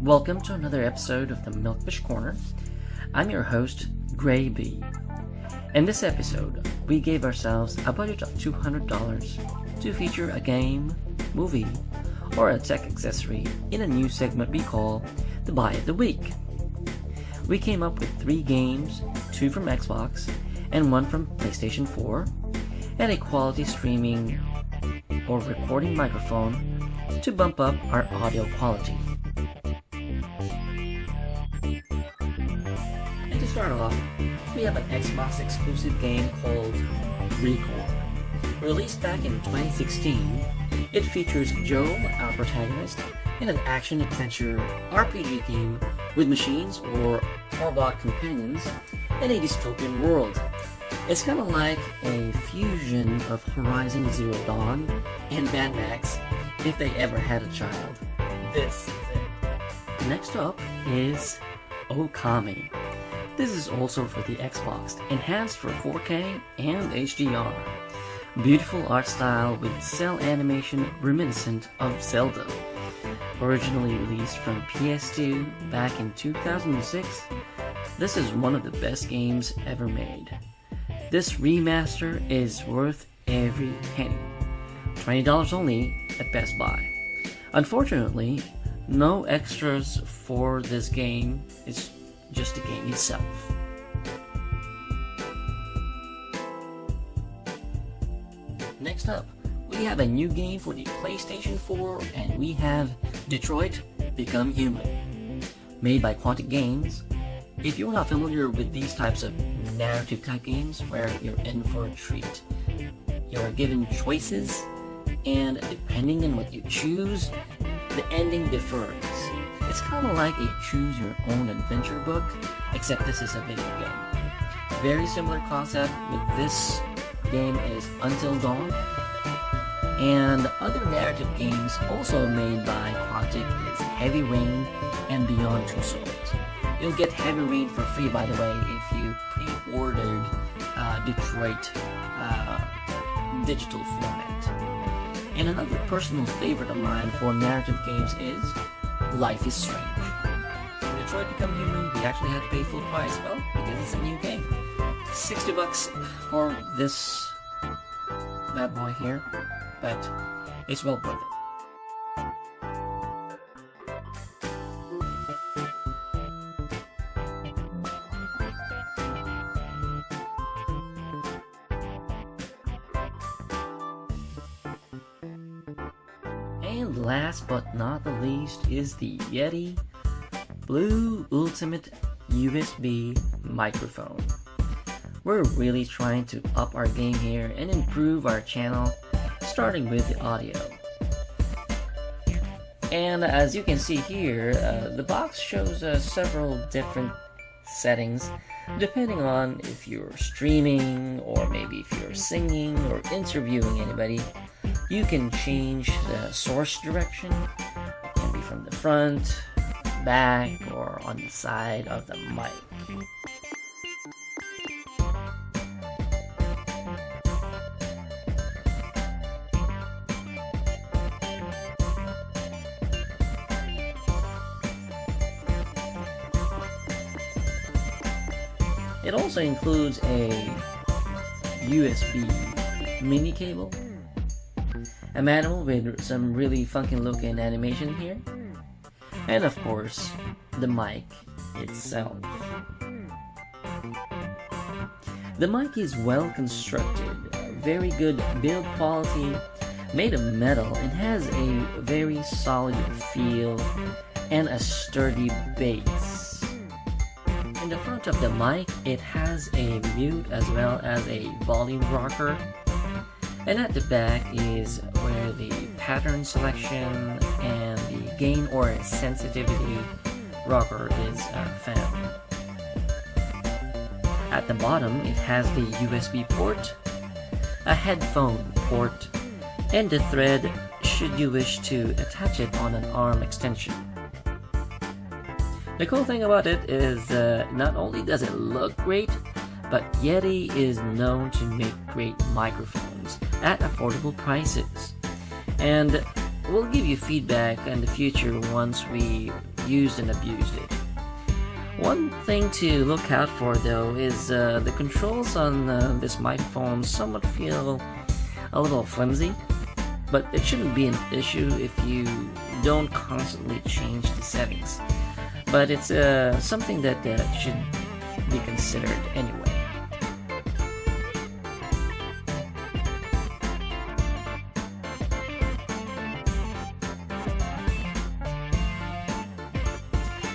Welcome to another episode of the Milkfish Corner. I'm your host, Gray B. In this episode, we gave ourselves a budget of $200 to feature a game, movie, or a tech accessory in a new segment we call the Buy of the Week. We came up with 3 games, 2 from Xbox and 1 from PlayStation 4, and a quality streaming or recording microphone to bump up our audio quality. And to start off, we have an Xbox exclusive game called Recore. Released back in 2016, it features Joe, our protagonist, in an action-adventure RPG game with machines or robot companions in a dystopian world. It's kind of like a fusion of Horizon Zero Dawn and Mad Max if they ever had a child. This is it. Next up is Okami. This is also for the Xbox, enhanced for 4K and HDR. Beautiful art style with cell animation reminiscent of Zelda. Originally released from PS2 back in 2006, this is one of the best games ever made. This remaster is worth every penny. $20 only at Best Buy. Unfortunately, no extras for this game. It's just the game itself. Next up, we have a new game for the PlayStation 4, and we have Detroit Become Human. Made by Quantic Games. If you're not familiar with these types of narrative type games where you're in for a treat, you're given choices, and depending on what you choose, the ending differs. It's kind of like a choose your own adventure book, except this is a video game. Very similar concept with this game is Until Dawn, and other narrative games also made by Quantic is Heavy Rain and Beyond Two Souls. You'll get Heavy Rain for free, by the way, if you pre-ordered Detroit digital format. And another personal favorite of mine for narrative games is Life is Strange. For Detroit Become Human, we actually had to pay full price, well, because it's a new game. $60 for this bad boy here, but it's well worth it. And last but not the least is the Yeti Blue Ultimate USB microphone. We're really trying to up our game here and improve our channel, starting with the audio. And as you can see here, the box shows several different settings depending on if you're streaming or maybe if you're singing or interviewing anybody. You can change the source direction. It can be from the front, back, or on the side of the mic. It also includes a USB mini cable, a manual with some really funky looking animation here, and of course, the mic itself. The mic is well constructed, very good build quality, made of metal, and has a very solid feel and a sturdy base. In the front of the mic, it has a mute as well as a volume rocker. And at the back is where the pattern selection and the gain or sensitivity rocker is found. At the bottom, it has the USB port, a headphone port, and the thread should you wish to attach it on an arm extension. The cool thing about it is not only does it look great, but Yeti is known to make great microphones at affordable prices. And we'll give you feedback in the future once we used and abused it. One thing to look out for though is the controls on this microphone somewhat feel a little flimsy, but it shouldn't be an issue if you don't constantly change the settings. But it's something that should be considered anyway.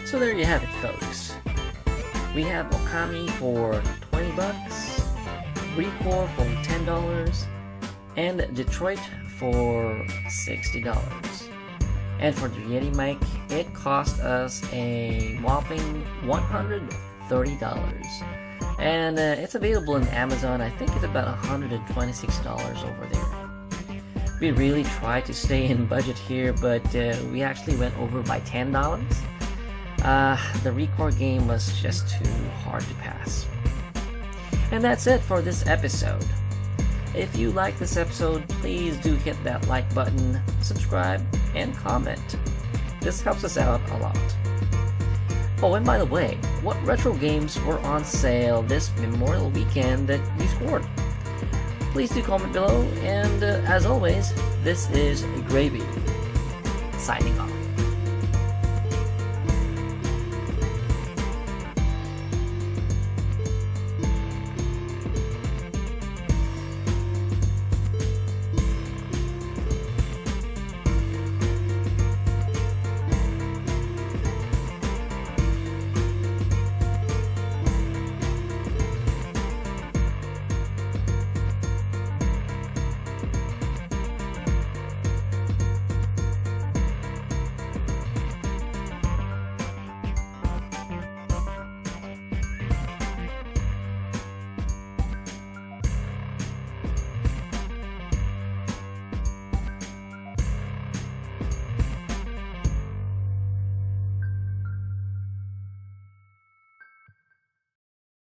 So there you have it, folks. We have Okami for 20 bucks, Recore for $10, and Detroit for $60. And for the Yeti mic, it cost us a whopping $130. And it's available in Amazon. I think it's about $126 over there. We really tried to stay in budget here, but we actually went over by $10. The Recore game was just too hard to pass. And that's it for this episode. If you like this episode, please do hit that like button, subscribe, and comment. This helps us out a lot. Oh, and by the way, what retro games were on sale this Memorial Weekend that you scored? Please do comment below, and as always, this is Gravy, signing off.